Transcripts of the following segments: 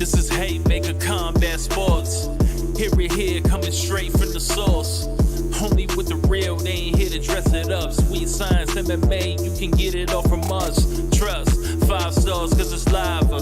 This is Haymaker Combat Sports. Hear it here, coming straight from the source. Only with the real, they ain't here to dress it up. Sweet science, MMA, you can get it all from us. Trust, 5 stars cause it's lava.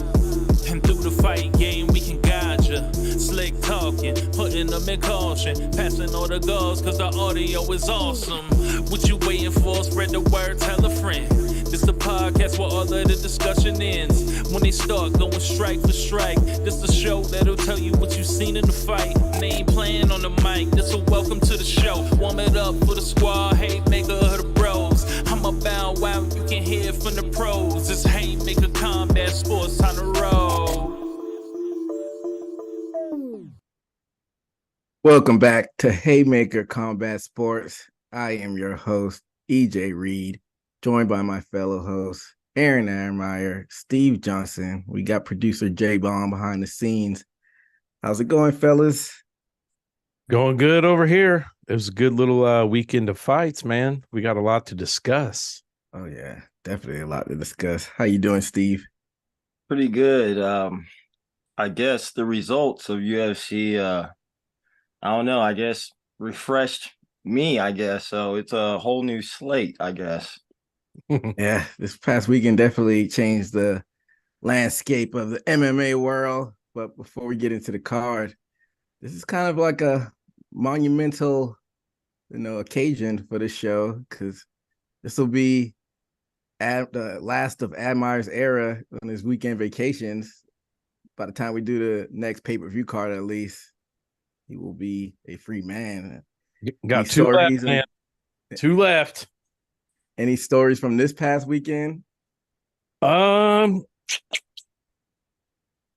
And through the fight game, we can guide ya. Slick talking, putting them in caution. Passing all the goals cause the audio is awesome. What you waiting for? Spread the word, tell a friend. This the podcast where all of the discussion ends. When they start going strike for strike, this the show that'll tell you what you seen in the fight. They ain't playing on the mic, this a welcome to the show. Warm it up for the squad, Haymaker of the bros. I'm about wow, you can hear from the pros. It's Haymaker Combat Sports on the road. Welcome back to Haymaker Combat Sports. I am your host, EJ Reed, joined by my fellow hosts, Aaron Ehrenmeyer, Steve Johnson. We got producer J-Bomb behind the scenes. How's it going, fellas? Going good over here. It was a good little weekend of fights, man. We got a lot to discuss. Oh, yeah, definitely a lot to discuss. How you doing, Steve? Pretty good. I guess the results of UFC, I don't know, I guess refreshed me, I guess. So it's a whole new slate, I guess. Yeah, this past weekend definitely changed the landscape of the MMA world. But before we get into the card, this is kind of like a monumental, occasion for the show, because this will be at the last of Admire's era on his weekend vacations. By the time we do the next pay-per-view card, at least, he will be a free man. Got two left, man. 2 left. Any stories from this past weekend? No,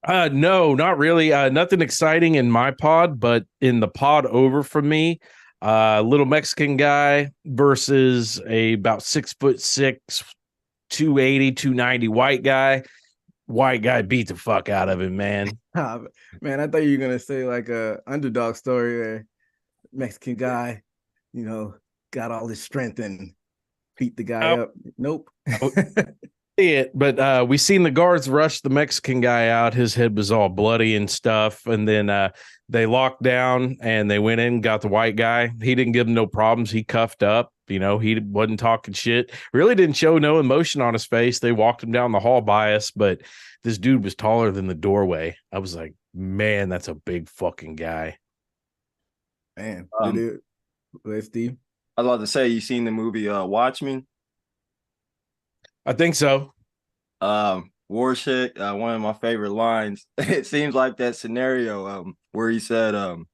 not really. Nothing exciting in my pod, but in the pod over from me, little Mexican guy versus a about 6'6", 280, 290 white guy. White guy beat the fuck out of him, man. Man, I thought you were gonna say like a underdog story where Mexican guy, got all his strength and beat the guy up. Nope. But we seen the guards rush the Mexican guy out. His head was all bloody and stuff. And then they locked down and they went in and got the white guy. He didn't give him no problems. He cuffed up. He wasn't talking shit. Really didn't show no emotion on his face. They walked him down the hall by us, but this dude was taller than the doorway. I was like, man, that's a big fucking guy. Man, Steve? I'd love to say, you seen the movie Watchmen? I think so. Warshik, one of my favorite lines. It seems like that scenario where he said, I'm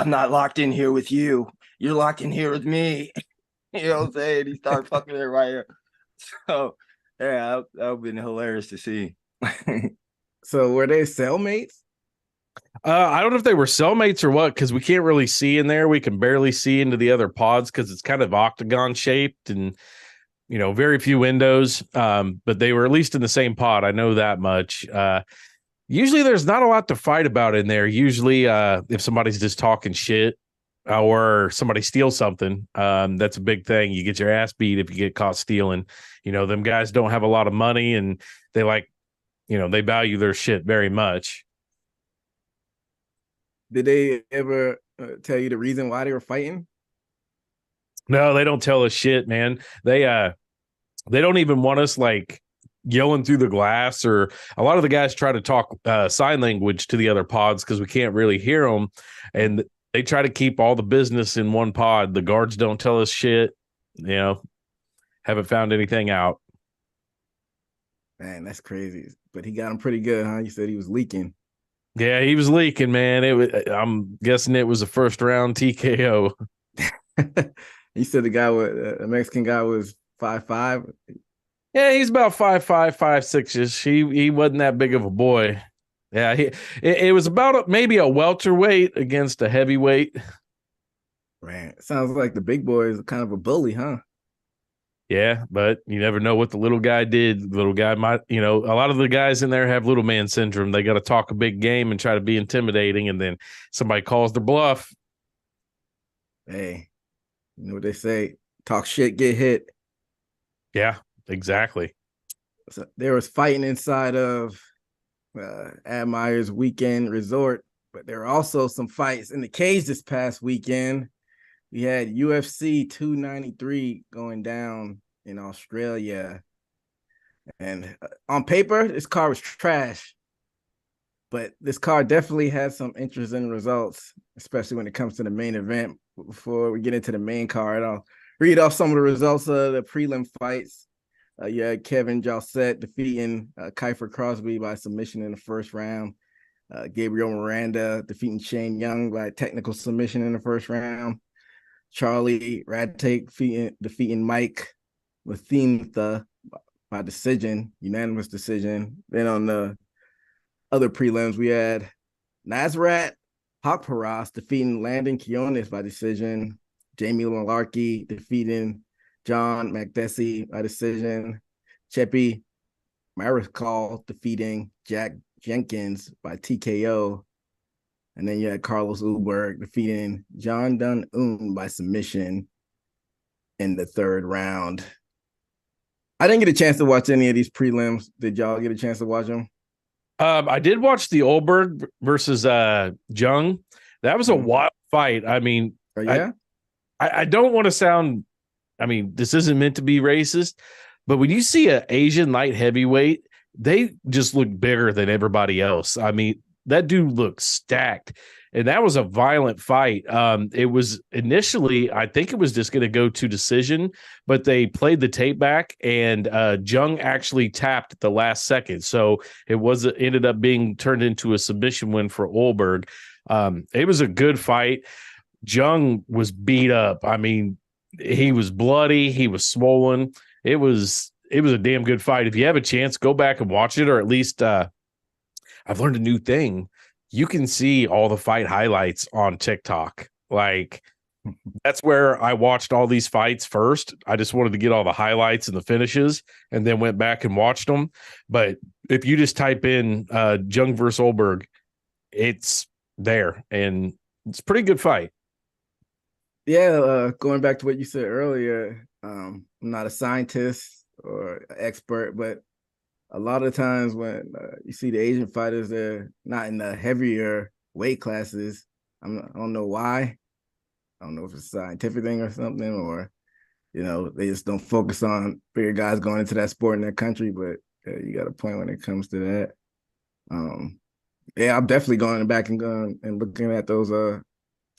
not locked in here with you. You're locked in here with me. You know what I'm saying? He started fucking it right here. So, yeah, that would have been hilarious to see. So, were they cellmates? I don't know if they were cellmates or what, because we can't really see in there. We can barely see into the other pods because it's kind of octagon shaped and, very few windows. But they were at least in the same pod. I know that much. Usually there's not a lot to fight about in there. Usually if somebody's just talking shit or somebody steals something, that's a big thing. You get your ass beat if you get caught stealing. Them guys don't have a lot of money and they they value their shit very much. Did they ever tell you the reason why they were fighting? No, they don't tell us shit, man. They don't even want us like yelling through the glass, or a lot of the guys try to talk sign language to the other pods because we can't really hear them. And they try to keep all the business in one pod. The guards don't tell us shit, haven't found anything out. Man, that's crazy. But he got him pretty good, huh? You said he was leaking. Yeah, he was leaking, man. I'm guessing it was a first round TKO. You said the Mexican guy was 5'5". Yeah, he's about 5'5", 5'6". He wasn't that big of a boy. Yeah, it was about maybe a welterweight against a heavyweight. Man, it sounds like the big boy is kind of a bully, huh? Yeah, but you never know what the little guy did. The little guy might, a lot of the guys in there have little man syndrome. They got to talk a big game and try to be intimidating, and then somebody calls their bluff. Hey, you know what they say? Talk shit, get hit. Yeah, exactly. So there was fighting inside of Ad Myers Weekend Resort. But there are also some fights in the cage this past weekend. We had UFC 293 going down in Australia. And on paper, this card was trash. But this card definitely has some interesting results, especially when it comes to the main event. Before we get into the main card, I'll read off some of the results of the prelim fights. You had Kevin Josette defeating Kiefer Crosby by submission in the first round. Gabriel Miranda defeating Shane Young by technical submission in the first round. Charlie Radtake defeating Mike Lathinta by decision, unanimous decision. Then on the other prelims, we had Nazrat Haqparast defeating Landon Quiones by decision. Jamie Malarkey defeating John Makdessi by decision. Cheppy Mariscal defeating Jack Jenkins by TKO. And then you had Carlos Ulberg defeating John Dun-Un by submission in the third round. I didn't get a chance to watch any of these prelims. Did y'all get a chance to watch them? I did watch the Ulberg versus Jung. That was a wild fight. I mean, oh, yeah? I don't want to sound, I mean, this isn't meant to be racist, but when you see an Asian light heavyweight, they just look bigger than everybody else. I mean, that dude looked stacked, and that was a violent fight. It was initially, I think it was just going to go to decision, but they played the tape back, and Jung actually tapped at the last second. So it ended up being turned into a submission win for Ulberg. It was a good fight. Jung was beat up. I mean, he was bloody. He was swollen. It was a damn good fight. If you have a chance, go back and watch it, or at least I've learned a new thing. You can see all the fight highlights on TikTok. Like, that's where I watched all these fights first. I just wanted to get all the highlights and the finishes, and then went back and watched them. But if you just type in Jung versus Ulberg, it's there, and it's a pretty good fight. Yeah, going back to what you said earlier, I'm not a scientist or expert, but a lot of times when you see the Asian fighters, they're not in the heavier weight classes. I don't know why. I don't know if it's a scientific thing or something, or, you know, they just don't focus on bigger guys going into that sport in their country. But you got a point when it comes to that. Yeah, I'm definitely going back and looking at those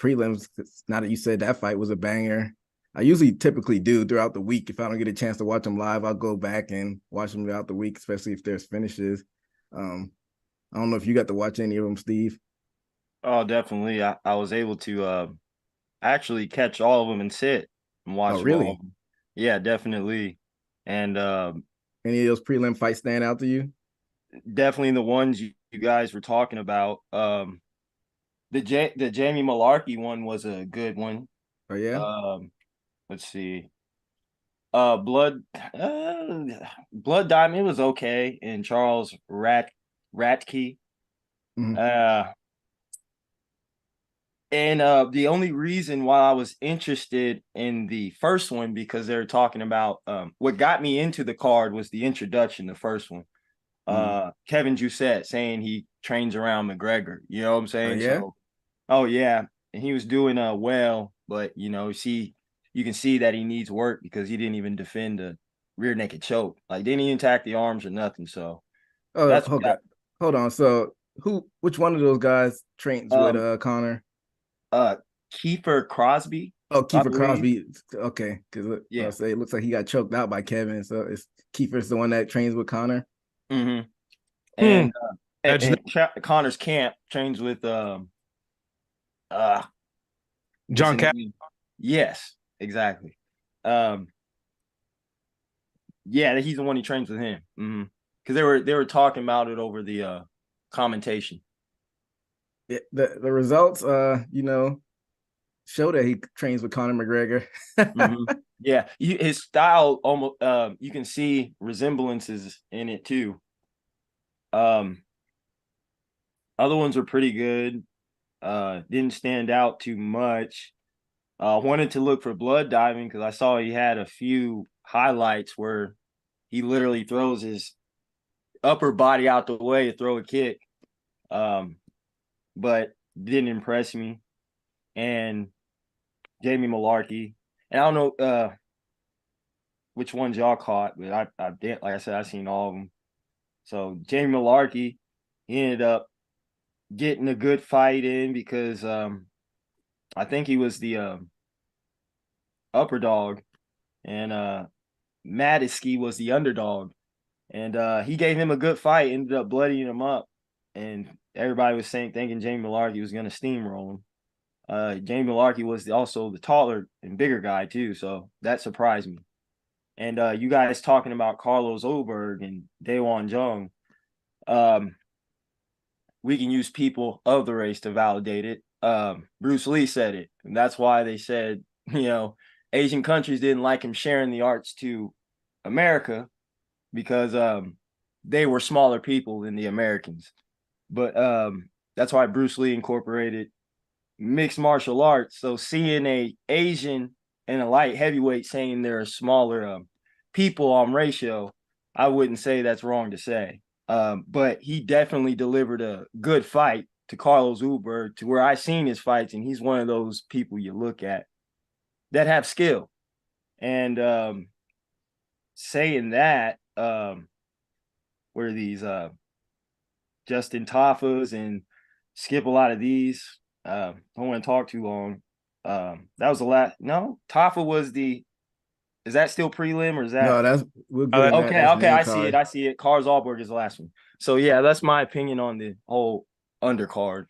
prelims. Now that you said that fight was a banger, I usually typically do throughout the week. If I don't get a chance to watch them live, I'll go back and watch them throughout the week, especially if there's finishes. I don't know if you got to watch any of them, Steve. Oh, definitely. I was able to actually catch all of them and sit and watch them really? all. Yeah, definitely. And any of those prelim fights stand out to you? Definitely the ones you guys were talking about. The Jamie Malarkey one was a good one. Oh yeah. Let's see. Blood Diamond was okay, and Charles Ratke. Mm-hmm. And the only reason why I was interested in the first one, because they're talking about what got me into the card was the introduction, the first one. Kevin Josette saying he trains around McGregor. You know what I'm saying? Oh, yeah? So, oh yeah. And he was doing well, but you can see that he needs work because he didn't even defend a rear naked choke. Like, didn't even attack the arms or nothing. So that's hold on. So which one of those guys trains with Connor? Kiefer Crosby. Oh, Kiefer Crosby. Okay, because yeah, I say it looks like he got choked out by Kevin. So it's Kiefer's the one that trains with Connor. Mm-hmm. And Connor's camp trains with John Cap. Yes, exactly. Yeah, he's the one he trains with him. Mm-hmm. Because they were talking about it over the commentation. Yeah, the results, show that he trains with Conor McGregor. Mm-hmm. Yeah, his style almost you can see resemblances in it too. Other ones are pretty good. Didn't stand out too much. Wanted to look for blood diving because I saw he had a few highlights where he literally throws his upper body out the way to throw a kick. But didn't impress me. And Jamie Malarkey, and I don't know which ones y'all caught, but I did, like I said, I seen all of them. So Jamie Malarkey, he ended up getting a good fight in because I think he was the upper dog, and Madisky was the underdog, and he gave him a good fight. Ended up bloodying him up, and everybody was thinking Jamie Malarkey was going to steamroll him. Jamie Malarkey was also the taller and bigger guy too, so that surprised me. And you guys talking about Carlos Oberg and Daewon Jung, we can use people of the race to validate it. Bruce Lee said it, and that's why they said, Asian countries didn't like him sharing the arts to America because they were smaller people than the Americans. But that's why Bruce Lee incorporated mixed martial arts. So seeing a Asian and a light heavyweight saying they're smaller people on ratio, I wouldn't say that's wrong to say. But he definitely delivered a good fight to Carlos Ulberg, to where I've seen his fights, and he's one of those people you look at that have skill. And saying that, where these Justin Tafa's and skip a lot of these, I don't want to talk too long. That was the last. No, Tafa was the. Is that still prelim or is that? No, that's we're good. Okay. That's main I card. see it. Cars Allberg is the last one. So yeah, that's my opinion on the whole undercard.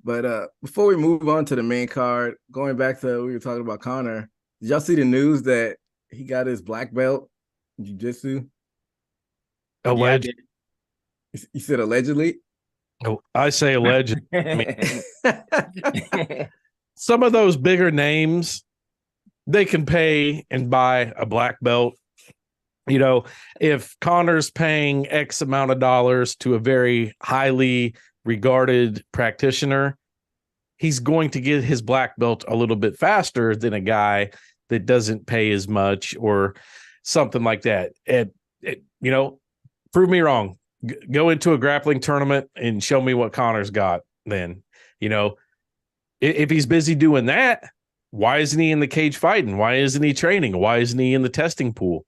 But before we move on to the main card, going back to we were talking about Conor, did y'all see the news that he got his black belt in jiu-jitsu? Alleged. You said allegedly? Oh, I say alleged. Some of those bigger names, they can pay and buy a black belt. If Conor's paying X amount of dollars to a very highly regarded practitioner, he's going to get his black belt a little bit faster than a guy that doesn't pay as much or something like that. Prove me wrong. Go into a grappling tournament and show me what Conor's got. Then, if he's busy doing that, why isn't he in the cage fighting? Why isn't he training? Why isn't he in the testing pool?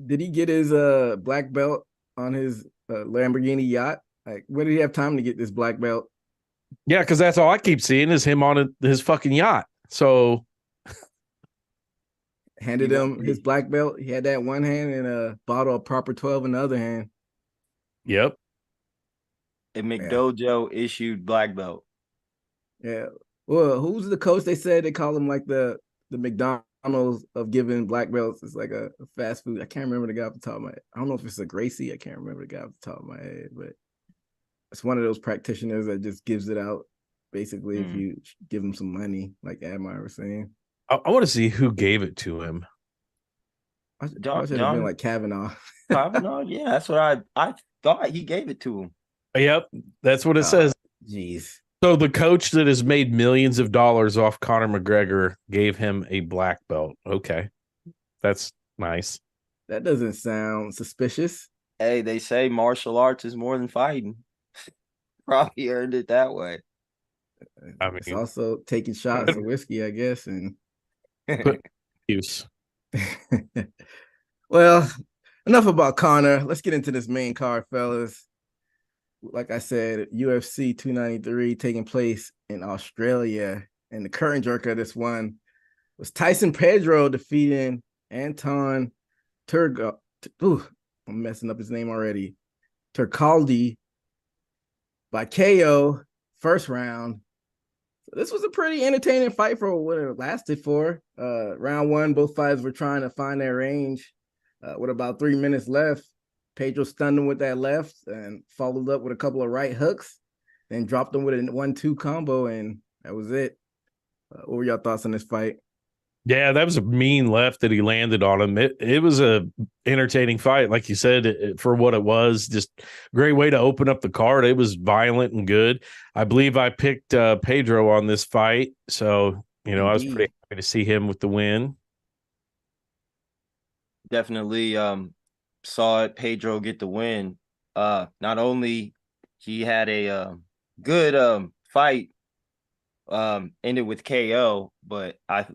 Did he get his black belt on his Lamborghini yacht? Like, when did he have time to get this black belt? Yeah, because that's all I keep seeing is him on his fucking yacht. So handed him his black belt. He had that in one hand and a bottle of Proper 12 in the other hand. Yep. And McDojo issued black belt. Yeah. Well, who's the coach? They said they call him like the McDonald's of giving black belts. It's like a fast food. I can't remember the guy off the top of my head. I don't know if it's a Gracie. I can't remember the guy off the top of my head, but it's one of those practitioners that just gives it out. Basically, if you give him some money, like Admire was saying. I want to see who gave it to him. I should have been like Kavanaugh. Kavanaugh, yeah, that's what I thought he gave it to him. Yep, that's what it says. Jeez. So the coach that has made millions of dollars off Conor McGregor gave him a black belt. Okay, that's nice. That doesn't sound suspicious. Hey, they say martial arts is more than fighting. Probably earned it that way. I mean, it's also taking shots of whiskey, I guess, and use. Well, enough about Conor. Let's get into this main card, fellas. Like I said, UFC 293 taking place in Australia, and the current jerker of this one was Tyson Pedro defeating Anton Turgo. I'm messing up his name already. Turkaldi by KO first round. So this was a pretty entertaining fight for what it lasted for. Round one, both fighters were trying to find their range. With about 3 minutes left, Pedro stunned him with that left and followed up with a couple of right hooks, then dropped him with a 1-2 combo, and that was it. What were your thoughts on this fight? Yeah, that was a mean left that he landed on him. It was a entertaining fight, like you said, for what it was. Just great way to open up the card. It was violent and good. I believe I picked Pedro on this fight, so I was pretty happy to see him with the win. Definitely. saw it, Pedro get the win. Not only he had a good fight, ended with KO, but I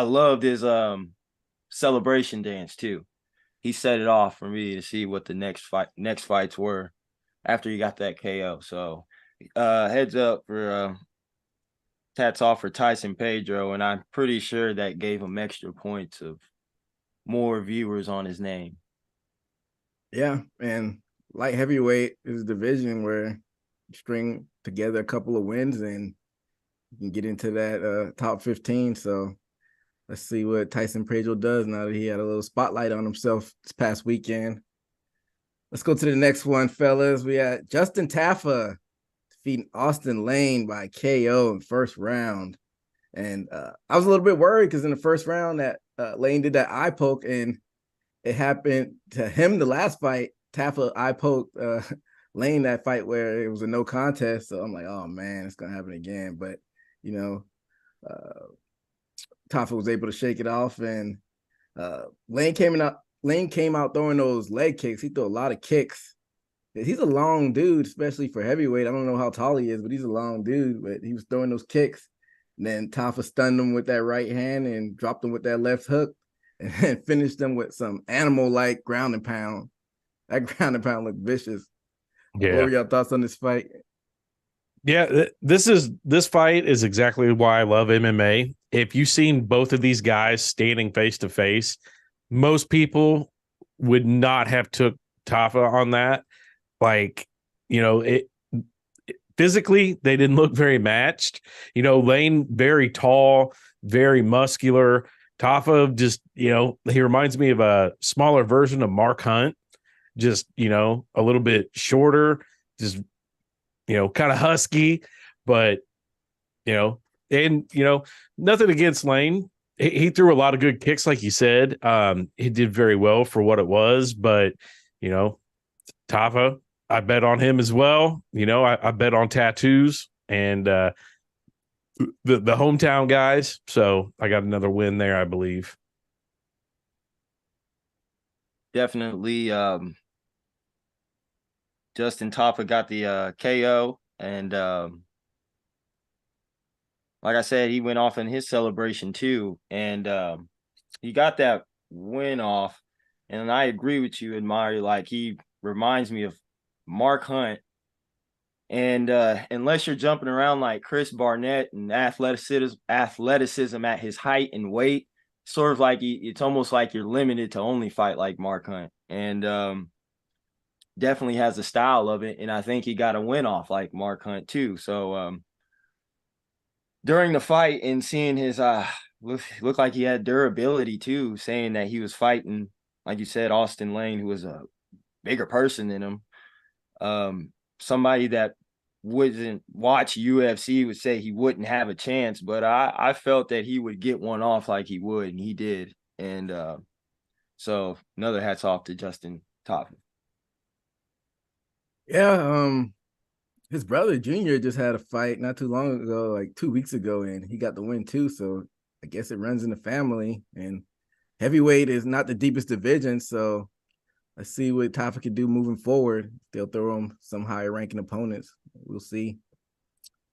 loved his celebration dance too. He set it off for me to see what the next fights were after he got that KO. So heads up for tats off for Tyson Pedro, and I'm pretty sure that gave him extra points of more viewers on his name. Yeah, and light heavyweight is a division where you string together a couple of wins and you can get into that top 15. So let's see what Tyson Pedro does now that he had a little spotlight on himself this past weekend. Let's go to the next one, fellas. We had Justin Taffa defeating Austin Lane by KO in first round. And I was a little bit worried because in the first round that Lane did that eye poke, and it happened to him the last fight. Taffa eye poked Lane that fight where it was a no contest. So I'm like, oh man, it's gonna happen again. But you know, Taffa was able to shake it off, and Lane came out throwing those leg kicks. He threw a lot of kicks. He's a long dude, especially for heavyweight. I don't know how tall he is, but he's a long dude. But he was throwing those kicks. And then Taffa stunned him with that right hand and dropped him with that left hook and then finished him with some animal-like ground and pound. That ground and pound looked vicious. Yeah. What were your thoughts on this fight? Yeah, this fight is exactly why I love MMA. If you've seen both of these guys standing face to face, most people would not have took Taffa on that. Like, physically they didn't look very matched. Lane very tall, very muscular. Taffa just, he reminds me of a smaller version of Mark Hunt, just, a little bit shorter, just kind of husky, but nothing against Lane. He threw a lot of good kicks, like you said. He did very well for what it was, but Taffa, I bet on him as well. I bet on tattoos and the hometown guys. So I got another win there, I believe. Definitely. Justin Taffa got the KO, and like I said, he went off in his celebration too, and he got that win off. And I agree with you, Admire. Like, he reminds me of Mark Hunt. And unless you're jumping around like Chris Barnett and athleticism at his height and weight, sort of like it's almost like you're limited to only fight like Mark Hunt. And definitely has the style of it, and I think he got a win off like Mark Hunt too. So during the fight and seeing his looked like he had durability too, saying that he was fighting, like you said, Austin Lane, who was a bigger person than him. Somebody that wouldn't watch UFC would say he wouldn't have a chance, but I felt that he would get one off like he would, and he did. And so another hats off to Justin Taffa. Yeah, his brother Junior just had a fight not too long ago, like 2 weeks ago, and he got the win too. So I guess it runs in the family. And heavyweight is not the deepest division, so let's see what Taffa can do moving forward. They'll throw him some higher ranking opponents. We'll see.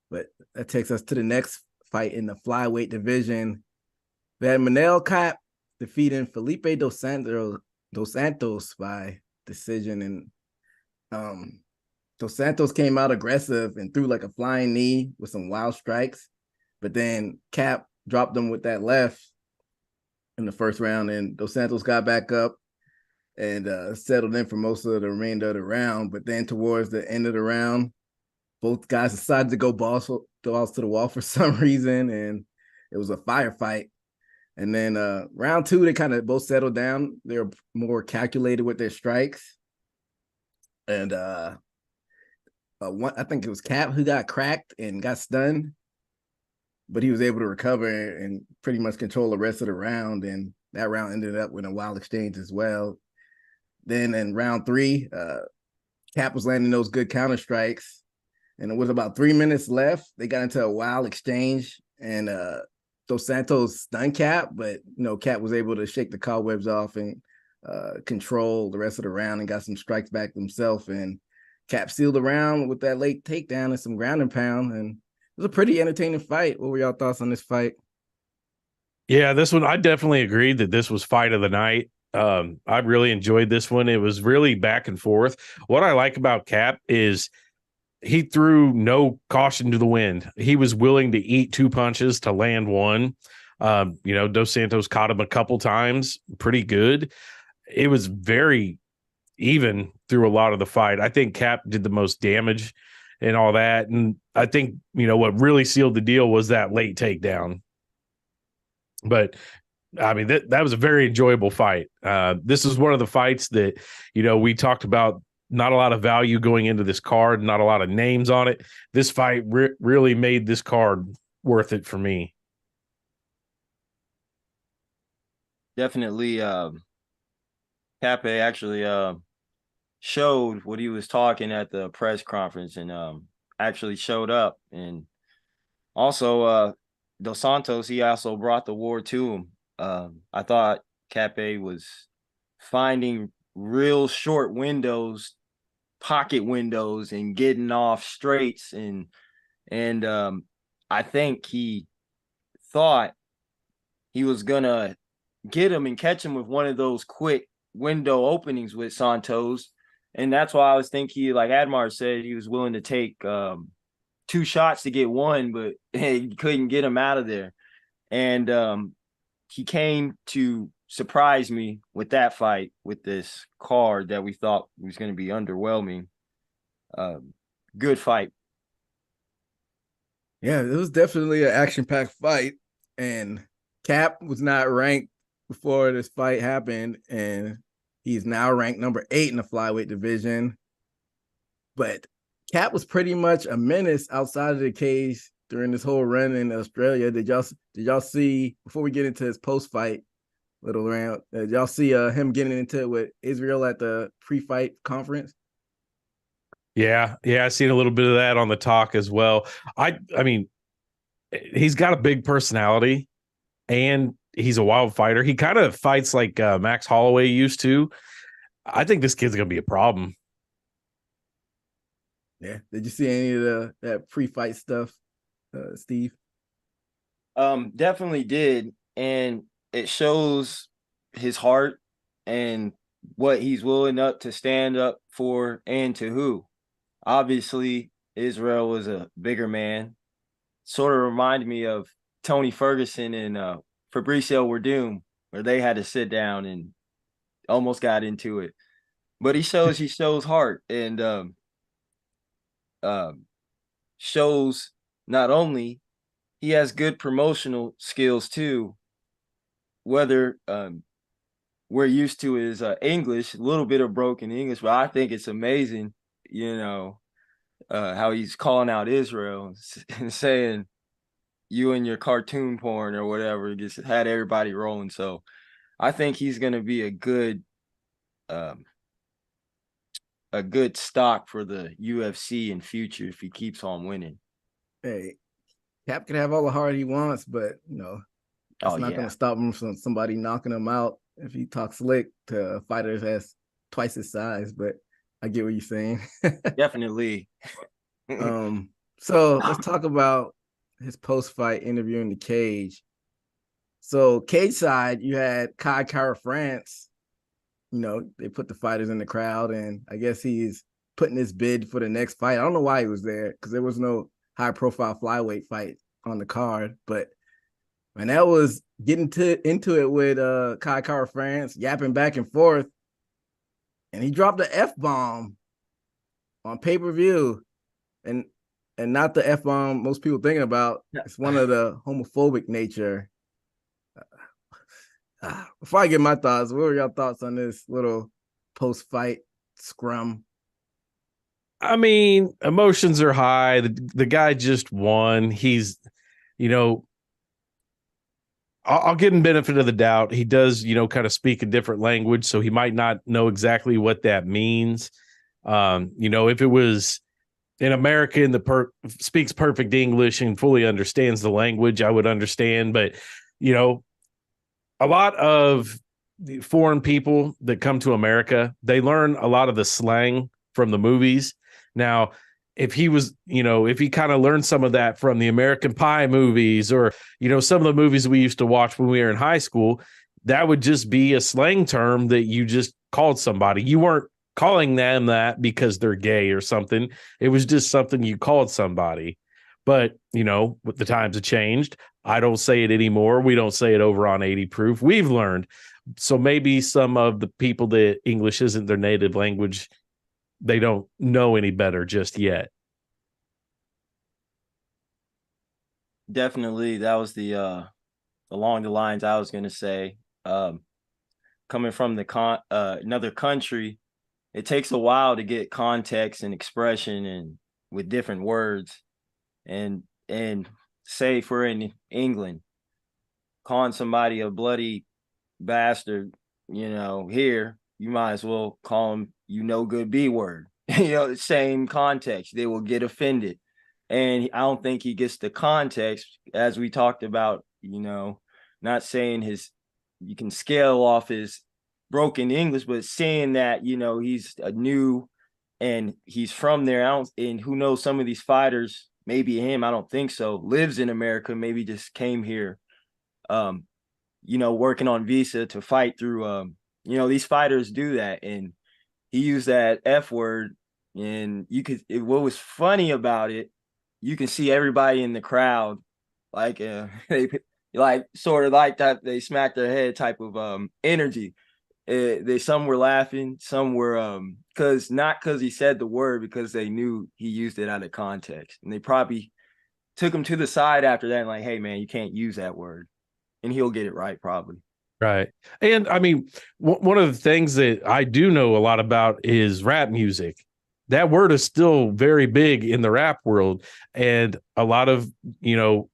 But that takes us to the next fight in the flyweight division. We had Manel Kape defeating Felipe Dos Santos by decision, and Dos Santos came out aggressive and threw like a flying knee with some wild strikes, but then Kape dropped him with that left in the first round, and Dos Santos got back up and settled in for most of the remainder of the round. But then towards the end of the round, both guys decided to go balls to the wall for some reason, and it was a firefight. And then round two, they kind of both settled down. They were more calculated with their strikes. And I think it was Kape who got cracked and got stunned, but he was able to recover and pretty much control the rest of the round. And that round ended up with a wild exchange as well. Then in round three, Kape was landing those good counter strikes, and it was about 3 minutes left. They got into a wild exchange, and Dos Santos stunned Kape, but Kape was able to shake the cobwebs off and control the rest of the round and got some strikes back himself. And Cap sealed the round with that late takedown and some ground and pound. And it was a pretty entertaining fight. What were y'all thoughts on this fight? Yeah, this one, I definitely agreed that this was fight of the night. I really enjoyed this one. It was really back and forth. What I like about Cap is he threw no caution to the wind. He was willing to eat 2 punches to land one. Dos Santos caught him a couple times, pretty good. It was very even through a lot of the fight. I think Cap did the most damage and all that. And I think, what really sealed the deal was that late takedown. But I mean, that was a very enjoyable fight. This is one of the fights that, we talked about, not a lot of value going into this card, not a lot of names on it. This fight really made this card worth it for me. Definitely. Cape actually showed what he was talking at the press conference and actually showed up. And also Dos Santos, he also brought the war to him. I thought Cape was finding real short windows, pocket windows, and getting off straights. And I think he thought he was gonna get him and catch him with one of those quick window openings with Santos. And that's why I was thinking, like Admar said, he was willing to take 2 shots to get one, but he couldn't get him out of there. And he came to surprise me with that fight, with this card that we thought was going to be underwhelming. Good fight. Yeah, it was definitely an action-packed fight. And Cap was not ranked before this fight happened, and he's now ranked number 8 in the flyweight division. But Cap was pretty much a menace outside of the cage during this whole run in Australia. Did y'all see, before we get into his post-fight little round, did y'all see him getting into it with Israel at the pre-fight conference? Yeah, I seen a little bit of that on the talk as well. I mean, he's got a big personality, and he's a wild fighter. He kind of fights like Max Holloway used to. I think this kid's gonna be a problem. Yeah. Did you see any of that pre-fight stuff, Steve? Definitely did. And it shows his heart and what he's willing up to stand up for and to who. Obviously, Israel was a bigger man. Sort of reminded me of Tony Ferguson and Fabricio Werdum, where they had to sit down and almost got into it. But he shows heart and shows not only he has good promotional skills too, whether we're used to his English, a little bit of broken English, but I think it's amazing, how he's calling out Israel and saying you and your cartoon porn or whatever, just had everybody rolling. So I think he's going to be a good stock for the UFC in future if he keeps on winning. Hey, Cap can have all the heart he wants, but that's not going to stop him from somebody knocking him out if he talks slick to fighters that's twice his size. But I get what you're saying. Definitely. So let's talk about his post-fight interview in the cage. So cage side, you had Kai Kara France. They put the fighters in the crowd, and I guess he's putting his bid for the next fight. I don't know why he was there, because there was no high-profile flyweight fight on the card. But when that was getting into it with Kai Kara France, yapping back and forth, and he dropped the F-bomb on pay-per-view, and not the F-bomb most people thinking about. It's one of the homophobic nature. Before I get my thoughts, what were your thoughts on this little post-fight scrum? I mean, emotions are high. The guy just won. He's, I'll give him benefit of the doubt. He does, kind of speak a different language, so he might not know exactly what that means. If it was an American that speaks perfect English and fully understands the language, I would understand. But, a lot of the foreign people that come to America, they learn a lot of the slang from the movies. Now, if he was, if he kind of learned some of that from the American Pie movies or, some of the movies we used to watch when we were in high school, that would just be a slang term that you just called somebody. You weren't calling them that because they're gay or something. It was just something you called somebody. But, with the times have changed. I don't say it anymore. We don't say it over on 80 Proof. We've learned. So maybe some of the people that English isn't their native language, they don't know any better just yet. Definitely, that was the along the lines I was gonna say. Coming from another country, it takes a while to get context and expression and with different words. And say if we're in England, calling somebody a bloody bastard, here you might as well call them good B word. Same context, they will get offended. And I don't think he gets the context, as we talked about, not saying you can scale off his broken English, but saying that, he's a new and he's from there. And who knows, some of these fighters, maybe him, I don't think so, lives in America, maybe just came here, working on visa to fight through, these fighters do that. And he used that F word. And what was funny about it, you can see everybody in the crowd, like, they like sort of like that, they smacked their head type of energy. Some were laughing, some were because he said the word, because they knew he used it out of context, and they probably took him to the side after that and like, hey man, you can't use that word, and he'll get it right probably. Right. And I mean, one of the things that I do know a lot about is rap music. That word is still very big in the rap world. And a lot of,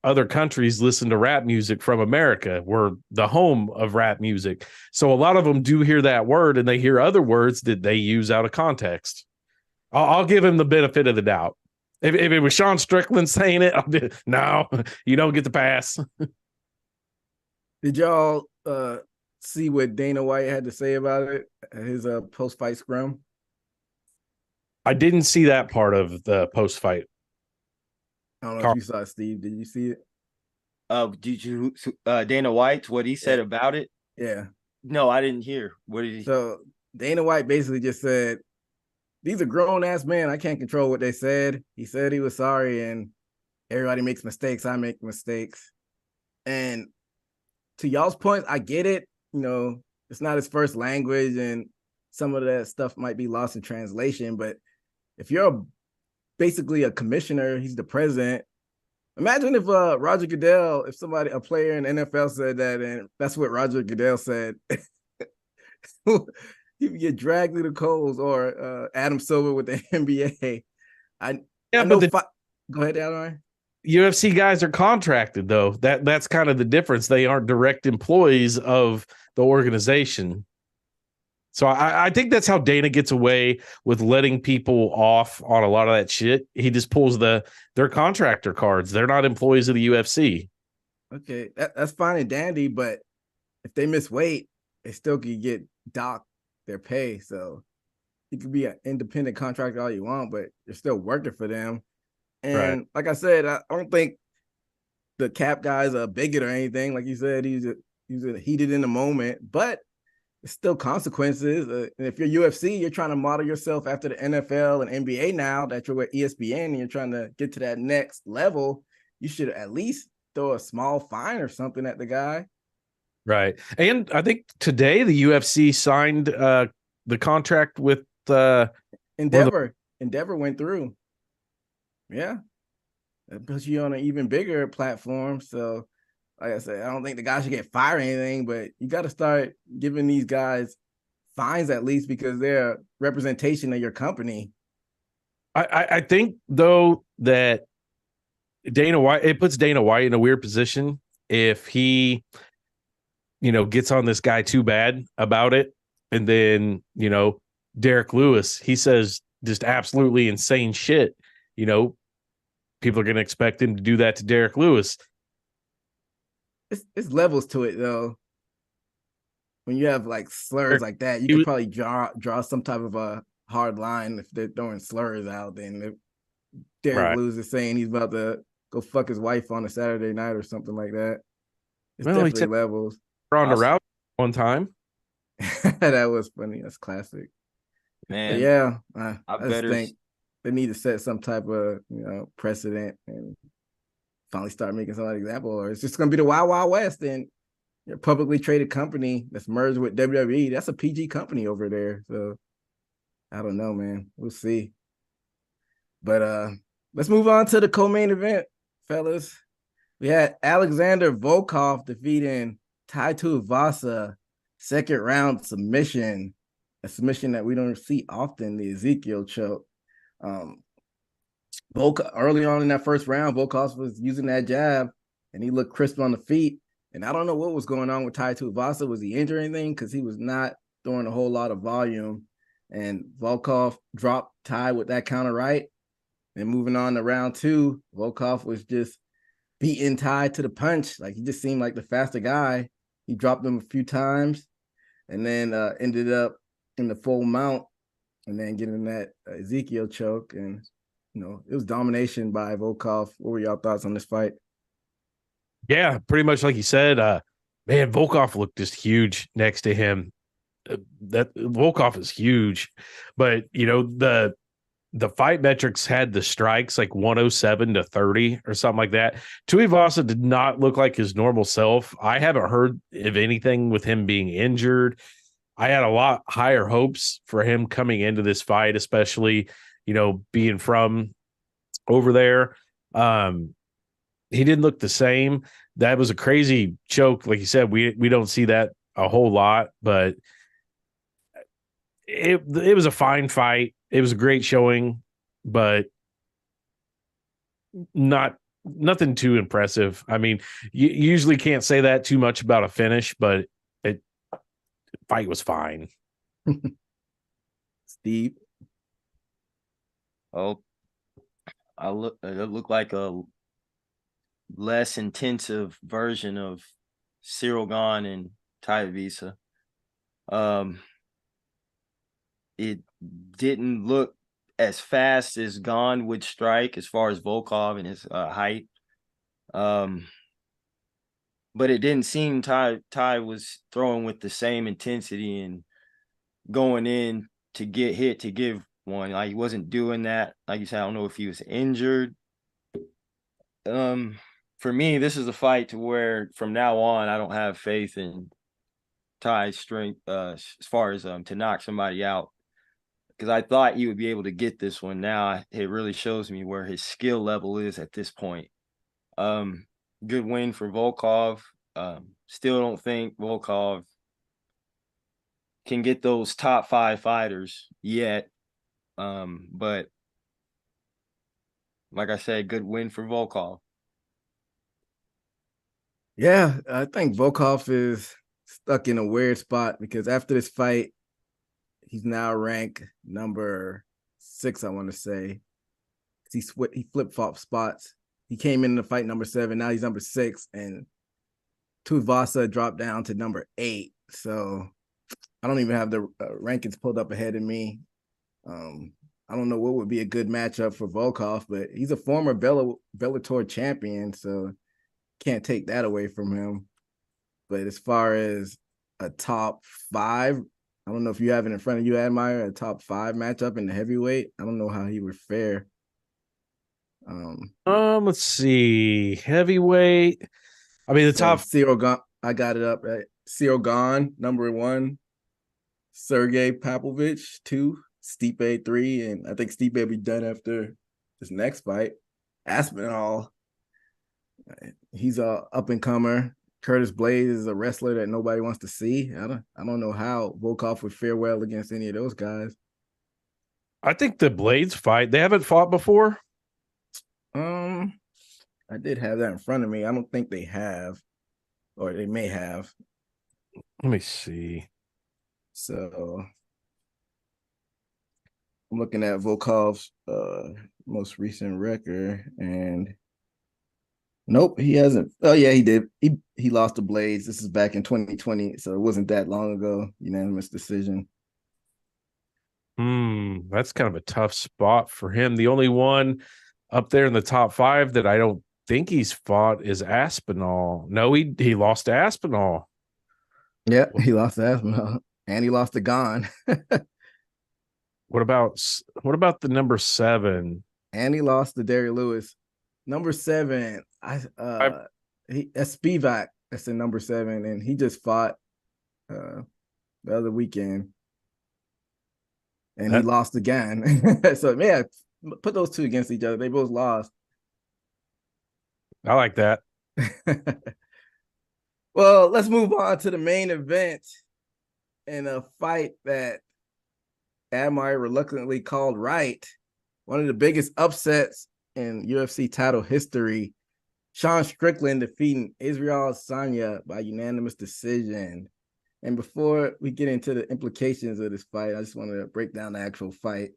other countries listen to rap music from America. We're the home of rap music. So a lot of them do hear that word and they hear other words that they use out of context. I'll give him the benefit of the doubt. If it was Sean Strickland saying it, no, you don't get the pass. Did y'all see what Dana White had to say about it at his post-fight scrum? I didn't see that part of the post-fight. I don't know if you saw it, Steve. Did you see it? Did you Dana White, what he said about it? Yeah. No, I didn't hear. What did he? So Dana White basically just said, these are grown-ass men. I can't control what they said. He said he was sorry, and everybody makes mistakes. I make mistakes. And to y'all's point, I get it. It's not his first language, and some of that stuff might be lost in translation. But if you're basically a commissioner, he's the president. Imagine if Roger Goodell, if a player in the NFL said that, and that's what Roger Goodell said, he would get dragged through the coals, or Adam Silver with the NBA. Go ahead, Alan. UFC guys are contracted, though. That's kind of the difference. They aren't direct employees of the organization. So I think that's how Dana gets away with letting people off on a lot of that shit. He just pulls their contractor cards. They're not employees of the UFC. Okay, that's fine and dandy, but if they miss weight, they still could get docked their pay. So you could be an independent contractor all you want, but you're still working for them. And right. Like I said, I don't think the cap guy's a bigot or anything. Like you said, he's heated in the moment, but it's still consequences. And if you're UFC, you're trying to model yourself after the NFL and NBA now that you're with ESPN and you're trying to get to that next level, you should at least throw a small fine or something at the guy. Right. And I think today the UFC signed the contract with Endeavor. Endeavor went through. Yeah. That puts you on an even bigger platform. So like I said, I don't think the guy should get fired or anything, but you got to start giving these guys fines at least, because they're a representation of your company. I think, though, that it puts Dana White in a weird position if he, gets on this guy too bad about it. And then, Derek Lewis, he says just absolutely insane shit. People are going to expect him to do that to Derek Lewis. It's levels to it, though. when you have like slurs like that, you He could was- probably draw some type of a hard line if they're throwing slurs out. Then if Derek Right. Lewis is saying he's about to go fuck his wife on a Saturday night or something like that, it's Well, he definitely said levels. Ronda Also- Rousey one time. That was funny. That's classic. Man, But yeah, I I just better think they need to set some type of precedent and finally start making some example, or it's just gonna be the Wild Wild West and a publicly traded company that's merged with WWE. That's a PG company over there. So I don't know, man. We'll see. But let's move on to the co-main event, fellas. We had Alexander Volkov defeating Tai Tuivasa, second round submission, a submission that we don't see often, the Ezekiel choke. Early on in that first round, Volkov was using that jab, and he looked crisp on the feet. And I don't know what was going on with Tai Tuivasa. Was he injured or anything? Because he was not throwing a whole lot of volume. And Volkov dropped Tai with that counter right. And moving on to round two, Volkov was just beating Tai to the punch. Like he just seemed like the faster guy. He dropped him a few times and then ended up in the full mount and then getting that Ezekiel choke. And, it was domination by Volkov. What were y'all thoughts on this fight? Yeah, pretty much like you said. Man, Volkov looked just huge next to him. That Volkov is huge, but the fight metrics had the strikes like 107 to 30 or something like that. Tuivasa did not look like his normal self. I haven't heard of anything with him being injured. I had a lot higher hopes for him coming into this fight, especially, being from over there. He didn't look the same. That was a crazy choke. Like you said, we don't see that a whole lot, but it was a fine fight. It was a great showing, but nothing too impressive. I mean, you usually can't say that too much about a finish, but fight was fine. Steve? Oh, it looked like a less intensive version of Cyril Gahn and Tuivasa. It didn't look as fast as Gahn would strike as far as Volkov and his height. But it didn't seem Ty was throwing with the same intensity and going in to get hit to give one. Like he wasn't doing that. Like you said, I don't know if he was injured. For me, this is a fight to where from now on I don't have faith in Ty's strength as far as to knock somebody out. Because I thought he would be able to get this one. Now it really shows me where his skill level is at this point. Good win for Volkov. Still don't think Volkov can get those top 5 fighters yet. But like I said, good win for Volkov. Yeah, I think Volkov is stuck in a weird spot because after this fight, he's now ranked number 6, I want to say. He flip-flop spots. He came in the fight number 7. Now he's number 6, and Tuivasa dropped down to number 8. So I don't even have the rankings pulled up ahead of me. I don't know what would be a good matchup for Volkov, but he's a former Bellator champion, so can't take that away from him. But as far as a top 5, I don't know if you have it in front of you, Admire, a top 5 matchup in the heavyweight. I don't know how he would fare. Let's see. Heavyweight. I mean, the top Cyril Gahn, I got it up at Cyril Gahn, number 1, Sergey Pavlovich, 2, Stipe, 3, and I think Stipe will be done after this next fight. Aspinall, he's a up-and-comer. Curtis Blades is a wrestler that nobody wants to see. I don't know how Volkov would fare well against any of those guys. I think the Blades fight, they haven't fought before. I did have that in front of me. I don't think they have, or they may have. Let me see. So I'm looking at Volkov's most recent record, and Nope, he hasn't. Oh yeah, he did. He lost the Blades. This is back in 2020, so it wasn't that long ago. Unanimous decision. That's kind of a tough spot for him. The only one up there in the top 5 that I don't think he's fought is Aspinall. No, he lost to Aspinall. Yeah, he lost to Aspinall, and he lost to Gone, What about the number 7? and he lost to Derry Lewis. Number 7, that's Spivak. That's the number 7, and he just fought the other weekend, and he lost again. So yeah, put those two against each other. They both lost. I like that. Well, let's move on to the main event in a fight that Admire reluctantly called right. One of the biggest upsets in UFC title history. Sean Strickland defeating Israel Adesanya by unanimous decision. And before we get into the implications of this fight, I just want to break down the actual fight.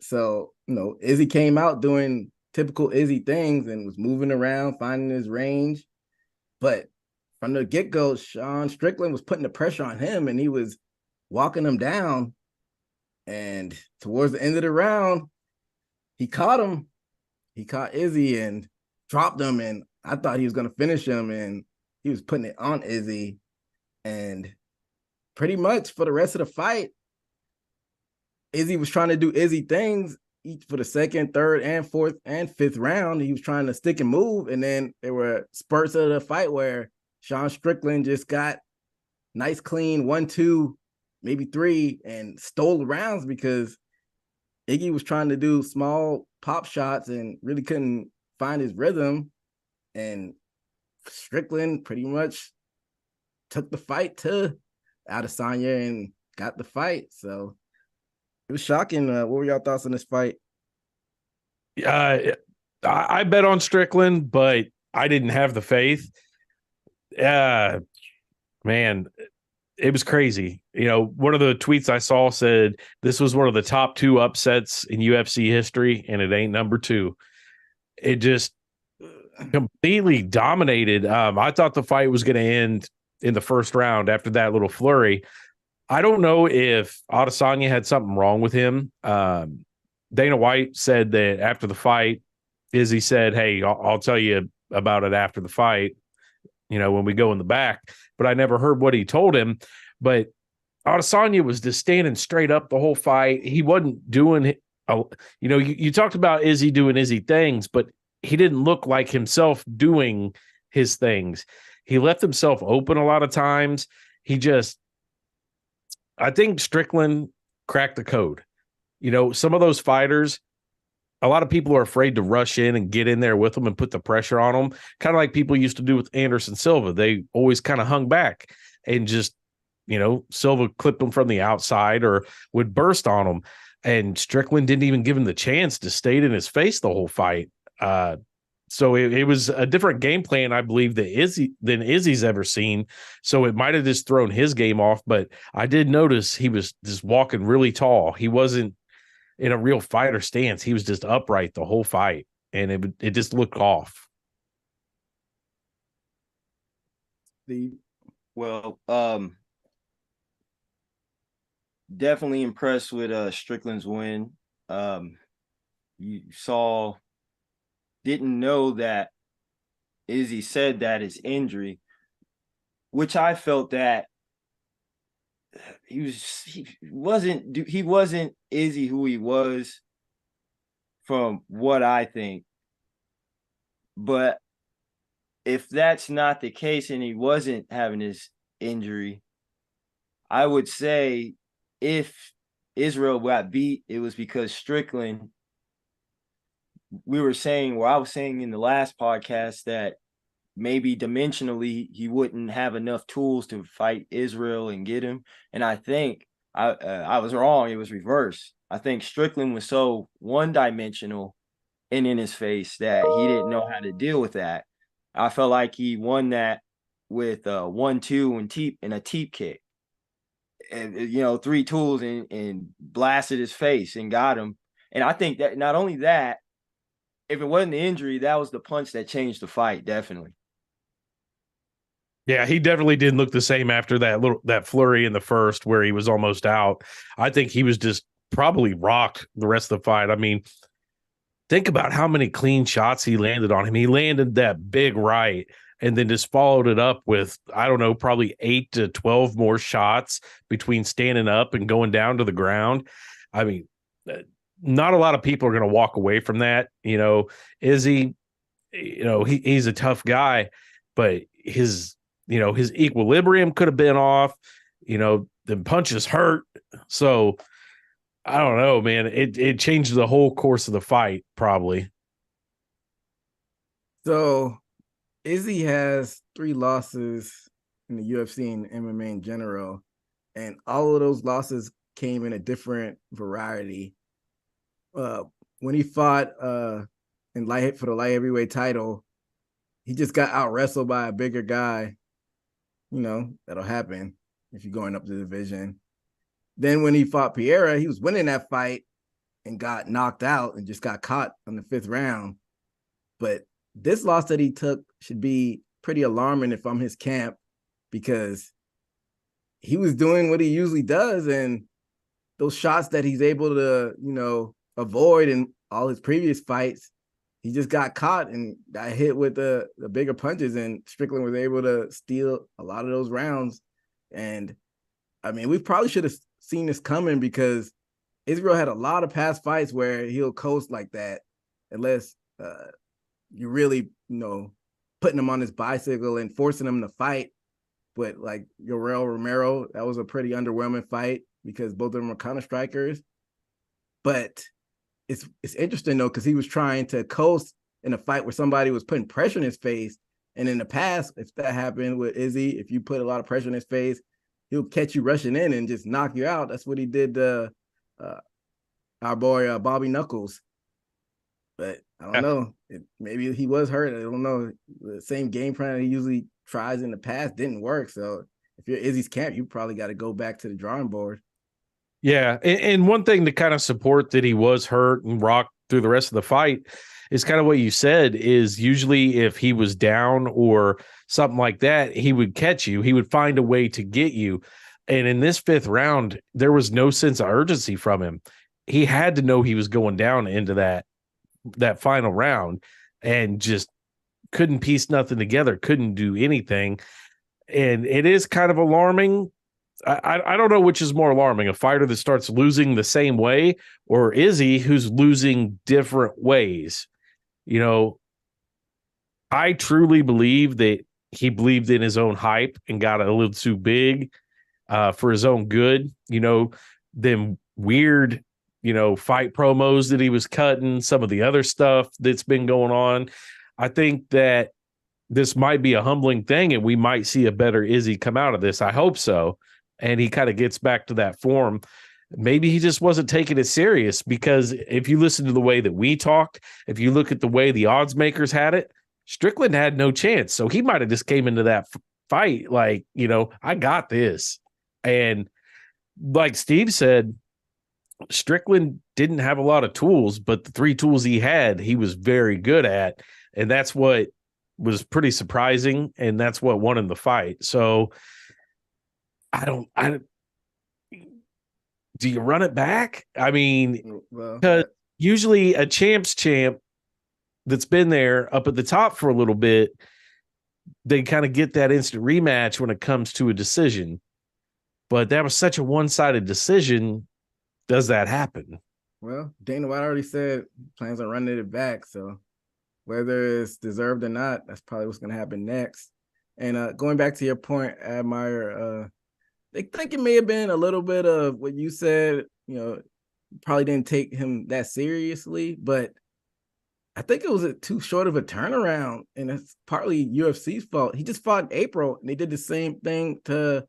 So, Izzy came out doing typical Izzy things and was moving around, finding his range. But from the get-go, Sean Strickland was putting the pressure on him, and he was walking him down. And towards the end of the round, he caught him. He caught Izzy and dropped him, and I thought he was going to finish him, and he was putting it on Izzy. And pretty much for the rest of the fight, Izzy was trying to do Izzy things each for the second, third, and fourth, and fifth round. He was trying to stick and move, and then there were spurts of the fight where Sean Strickland just got nice, clean 1, 2, maybe 3, and stole the rounds because Iggy was trying to do small pop shots and really couldn't find his rhythm. And Strickland pretty much took the fight to Adesanya and got the fight. So it was shocking. What were y'all thoughts on this fight? I bet on Strickland, but I didn't have the faith. Man, it was crazy. One of the tweets I saw said this was one of the top 2 upsets in UFC history, and it ain't number 2. It just completely dominated. I thought the fight was going to end in the first round after that little flurry. I don't know if Adesanya had something wrong with him. Dana White said that after the fight, Izzy said, "Hey, I'll tell you about it after the fight, when we go in the back." But I never heard what he told him. But Adesanya was just standing straight up the whole fight. He wasn't doing, you talked about Izzy doing Izzy things, but he didn't look like himself doing his things. He left himself open a lot of times. I think Strickland cracked the code. Some of those fighters, a lot of people are afraid to rush in and get in there with them and put the pressure on them, kind of like people used to do with Anderson Silva. They always kind of hung back and just, Silva clipped them from the outside or would burst on them. And Strickland didn't even give him the chance to stay in his face the whole fight. So it was a different game plan, I believe, than Izzy's ever seen. So it might have just thrown his game off. But I did notice he was just walking really tall. He wasn't in a real fighter stance. He was just upright the whole fight, and it just looked off. Well, definitely impressed with Strickland's win. Didn't know that Izzy said that his injury, which I felt that he wasn't Izzy who he was from what I think. But if that's not the case and he wasn't having his injury, I would say if Israel got beat, it was because Strickland, I was saying in the last podcast that maybe dimensionally he wouldn't have enough tools to fight Israel and get him. And I think I was wrong. It was reverse. I think Strickland was so one-dimensional and in his face that he didn't know how to deal with that. I felt like he won that with 1-2 and a teep kick. And 3 tools and blasted his face and got him. And I think that not only that, if it wasn't the injury, that was the punch that changed the fight, definitely. Yeah, he definitely didn't look the same after that flurry in the first where he was almost out. I think he was just probably rocked the rest of the fight. I mean, think about how many clean shots he landed on him. He landed that big right and then just followed it up with, I don't know, probably 8 to 12 more shots between standing up and going down to the ground. I mean, not a lot of people are going to walk away from that. Izzy, he's a tough guy, but his equilibrium could have been off. The punches hurt. So I don't know, man. It changed the whole course of the fight, probably. So Izzy has 3 losses in the UFC and MMA in general, and all of those losses came in a different variety. When he fought for the light heavyweight title, he just got out wrestled by a bigger guy. That'll happen if you're going up the division. Then when he fought Pereira, he was winning that fight and got knocked out and just got caught on the 5th round. But this loss that he took should be pretty alarming if I'm his camp, because he was doing what he usually does, and those shots that he's able to, avoid in all his previous fights, he just got caught and got hit with the bigger punches, and Strickland was able to steal a lot of those rounds. And I mean, we probably should have seen this coming, because Israel had a lot of past fights where he'll coast like that unless you're really, putting him on his bicycle and forcing him to fight. But like Yoel Romero, that was a pretty underwhelming fight because both of them were counter strikers. But it's interesting though, because he was trying to coast in a fight where somebody was putting pressure in his face. And in the past, if that happened with Izzy, if you put a lot of pressure in his face, he'll catch you rushing in and just knock you out. That's what he did to our boy Bobby Knuckles. But I don't know. Maybe he was hurt. I don't know. The same game plan that he usually tries in the past didn't work. So if you're Izzy's camp, you probably got to go back to the drawing board. Yeah. And one thing to kind of support that he was hurt and rocked through the rest of the fight is kind of what you said, is usually if he was down or something like that, he would catch you. He would find a way to get you. And in this 5th round, there was no sense of urgency from him. He had to know he was going down into that final round and just couldn't piece nothing together, couldn't do anything. And it is kind of alarming. I don't know which is more alarming, a fighter that starts losing the same way, or Izzy who's losing different ways. I truly believe that he believed in his own hype and got a little too big for his own good. Them weird, fight promos that he was cutting, some of the other stuff that's been going on. I think that this might be a humbling thing and we might see a better Izzy come out of this. I hope so. And he kind of gets back to that form. Maybe he just wasn't taking it serious, because if you listen to the way that we talked, if you look at the way the odds makers had it, Strickland had no chance. So he might have just came into that fight like, I got this. And like Steve said, Strickland didn't have a lot of tools, but the 3 tools he had, he was very good at. And that's what was pretty surprising. And that's what won him the fight. So do you run it back? I mean, because usually a champ's champ that's been there up at the top for a little bit, they kind of get that instant rematch when it comes to a decision. But that was such a one-sided decision. Does that happen? Well, Dana White already said plans on running it back. So whether it's deserved or not, that's probably what's going to happen next. And going back to your point, Admire, they think it may have been a little bit of what you said, probably didn't take him that seriously, but I think it was too short of a turnaround, and it's partly UFC's fault. He just fought in April, and they did the same thing to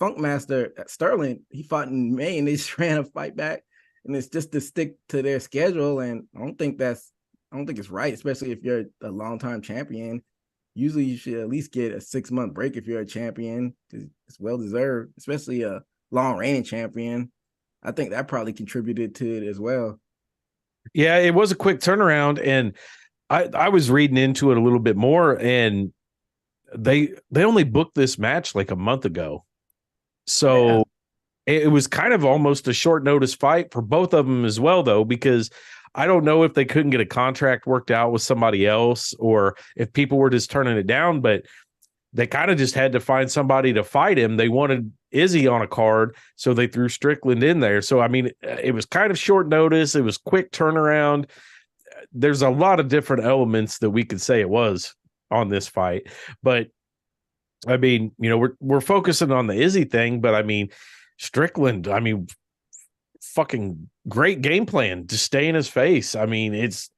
Funkmaster Sterling. He fought in May, and they just ran a fight back, and it's just to stick to their schedule, and I don't think it's right, especially if you're a longtime champion. Usually you should at least get a 6-month break if you're a champion, because it's well-deserved, especially a long-reigning champion. I think that probably contributed to it as well. Yeah, it was a quick turnaround, and I was reading into it a little bit more, and they only booked this match like a month ago. So it was kind of almost a short notice fight for both of them as well, though, because I don't know if they couldn't get a contract worked out with somebody else or if people were just turning it down, but they kind of just had to find somebody to fight him. They wanted Izzy on a card, so they threw Strickland in there. So, I mean, it was kind of short notice. It was quick turnaround. There's a lot of different elements that we could say it was on this fight, but I mean, we're focusing on the Izzy thing, but I mean, Strickland, I mean, fucking great game plan to stay in his face. I mean, it's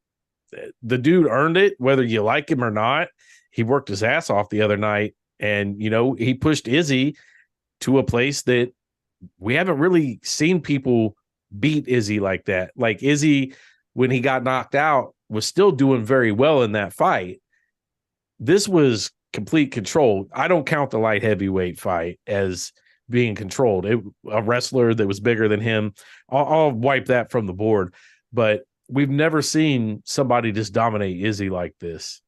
the dude earned it, whether you like him or not. He worked his ass off the other night, and he pushed Izzy to a place that we haven't really seen people beat Izzy like that. Like Izzy, when he got knocked out, was still doing very well in that fight. This was complete control. I don't count the light heavyweight fight as being controlled. A wrestler that was bigger than him. I'll wipe that from the board. But we've never seen somebody just dominate Izzy like this.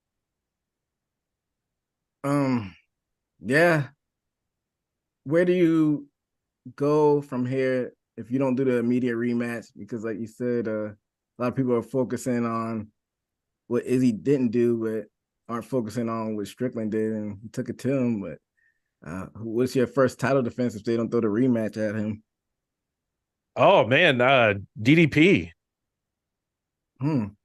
Yeah. Where do you go from here if you don't do the immediate rematch? Because like you said, a lot of people are focusing on what Izzy didn't do, but aren't focusing on what Strickland did, and he took it to him. But what's your first title defense if they don't throw the rematch at him? Oh man, DDP. Then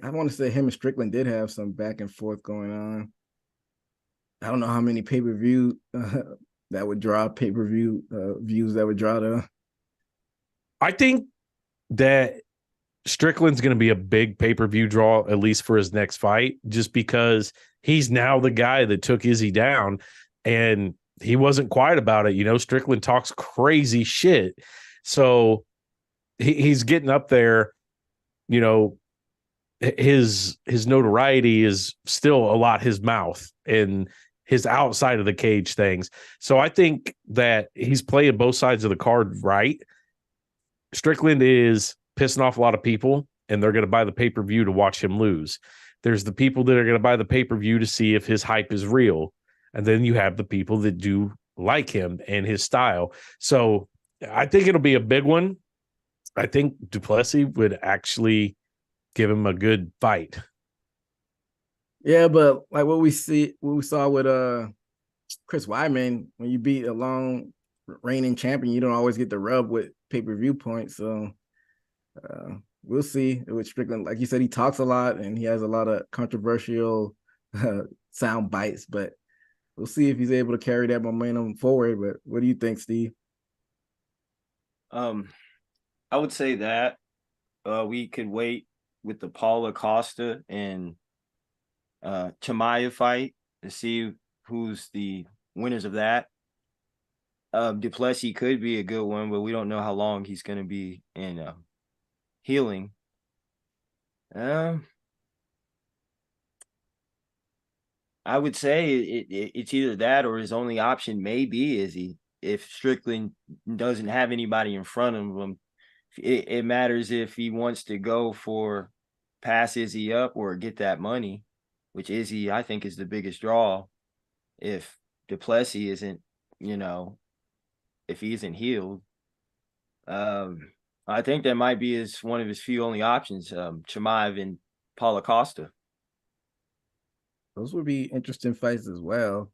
I want to say him and Strickland did have some back and forth going on. I don't know how many pay-per-view that would draw pay-per-view views that would draw though. I think that Strickland's going to be a big pay-per-view draw, at least for his next fight, just because he's now the guy that took Izzy down, and he wasn't quiet about it. Strickland talks crazy shit. So he's getting up there. His notoriety is still a lot his mouth and his outside of the cage things. So I think that he's playing both sides of the card right. Strickland is pissing off a lot of people, and they're going to buy the pay-per-view to watch him lose. There's the people that are going to buy the pay-per-view to see if his hype is real. And then you have the people that do like him and his style. So I think it'll be a big one. I think Duplessis would actually give him a good fight. Yeah, but like what we saw with Chris Weidman, when you beat a long reigning champion, you don't always get the rub with pay-per-view points. So we'll see with Strickland. Like you said, he talks a lot and he has a lot of controversial sound bites, but we'll see if he's able to carry that momentum forward. But what do you think, Steve? I would say that we could wait with the Paulo Costa and Chimaev fight to see who's the winners of that. Duplessis could be a good one, but we don't know how long he's going to be in healing. I would say it's either that or his only option may be Izzy. If Strickland doesn't have anybody in front of him, it matters if he wants to go for pass Izzy up or get that money, which Izzy, I think, is the biggest draw. If Duplessis isn't, if he isn't healed, I think that might be one of his few only options, Chimaev and Paulo Costa. Those would be interesting fights as well.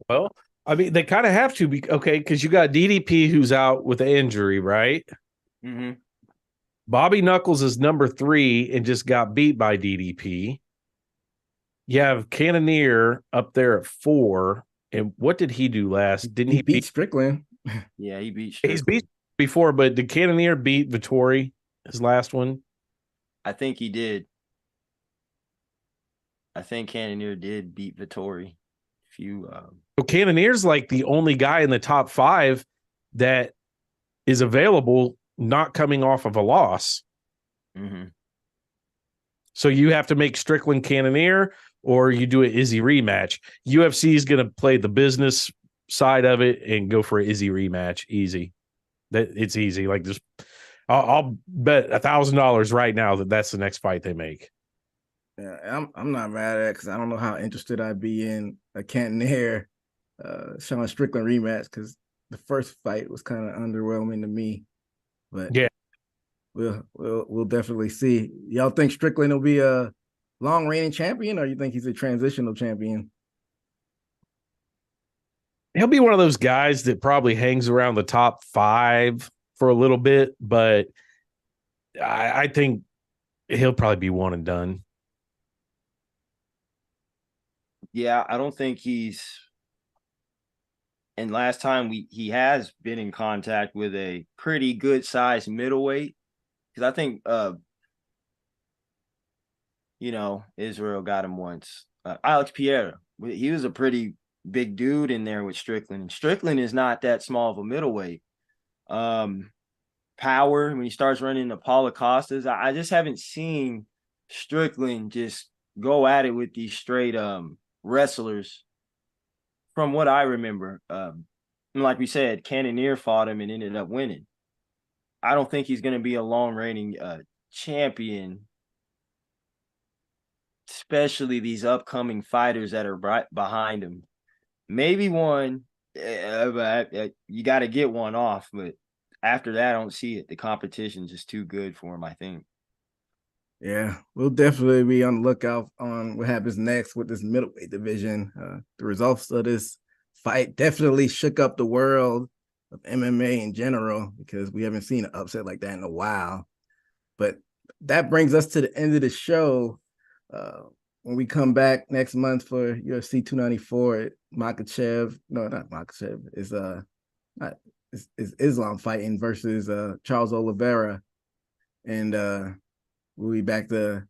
Well, I mean, they kind of have to be, okay, because you got DDP who's out with an injury, right? Mm-hmm. Bobby Knuckles is number 3 and just got beat by DDP. You have Cannonier up there at 4. And what did he do last? Didn't he beat Strickland? Yeah, he beat Strickland. He's beat before, but did Cannonier beat Vittori, his last one? I think he did. I think Cannonier did beat Vittori. So Cannonier's like the only guy in the top 5 that is available, not coming off of a loss. Mm-hmm. So you have to make Strickland Cannonier, or you do an Izzy rematch. UFC is going to play the business side of it and go for an Izzy rematch. Easy. It's easy. Like, just I'll bet $1,000 right now that that's the next fight they make. Yeah, I'm not mad at it because I don't know how interested I'd be in a Cannonier Sean Strickland rematch because the first fight was kind of underwhelming to me. But Yeah. we'll definitely see. Y'all think Strickland will be a long reigning champion, or you think he's a transitional champion? He'll be one of those guys that probably hangs around the top 5 for a little bit, but I think he'll probably be one and done. Yeah, I don't think he's. And last time he has been in contact with a pretty good sized middleweight, because I think Israel got him once. Alex Pierre, he was a pretty big dude in there with Strickland. And Strickland is not that small of a middleweight. Power when he starts running the Paulo Costas, I just haven't seen Strickland just go at it with these straight wrestlers. From what I remember, and like we said, Cannonier fought him and ended up winning. I don't think he's going to be a long reigning champion, especially these upcoming fighters that are right behind him. Maybe one, you got to get one off, but after that, I don't see it. The competition's just too good for him, I think. Yeah, we'll definitely be on the lookout on what happens next with this middleweight division. The results of this fight definitely shook up the world of MMA in general because we haven't seen an upset like that in a while. But that brings us to the end of the show. When we come back next month for UFC 294, Makhachev, no, not Makhachev, is Islam fighting versus Charles Oliveira. And we'll be back to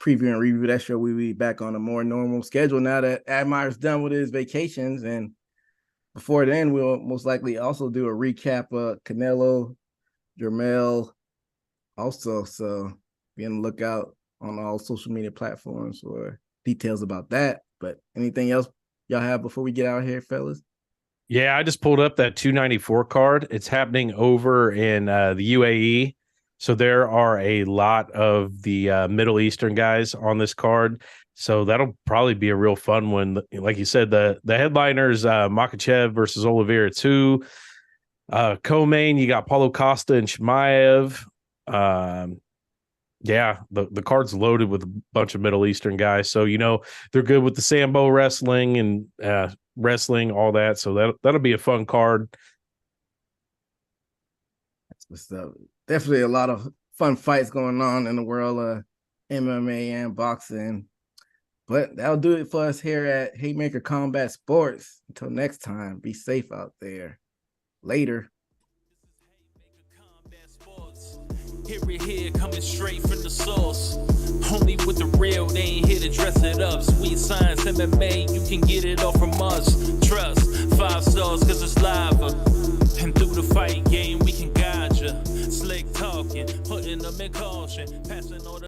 preview and review that show. We'll be back on a more normal schedule now that Admire's done with his vacations. And before then, we'll most likely also do a recap of Canelo, Jermell also. So be on the lookout on all social media platforms for details about that. But anything else y'all have before we get out of here, fellas? Yeah, I just pulled up that 294 card. It's happening over in the UAE. So there are a lot of the Middle Eastern guys on this card. So that'll probably be a real fun one. Like you said, the headliners, Makhachev versus Oliveira 2. Co-main, you got Paulo Costa and Chimaev. Yeah, the card's loaded with a bunch of Middle Eastern guys. So, they're good with the Sambo wrestling and wrestling, all that. So that'll be a fun card. That's what's up. Definitely a lot of fun fights going on in the world of MMA and boxing. But that'll do it for us here at Haymaker Combat Sports. Until next time, be safe out there. Later. Here, coming straight from the source. Only with the real, they ain't here to dress it up. Sweet Science MMA, you can get it all from us.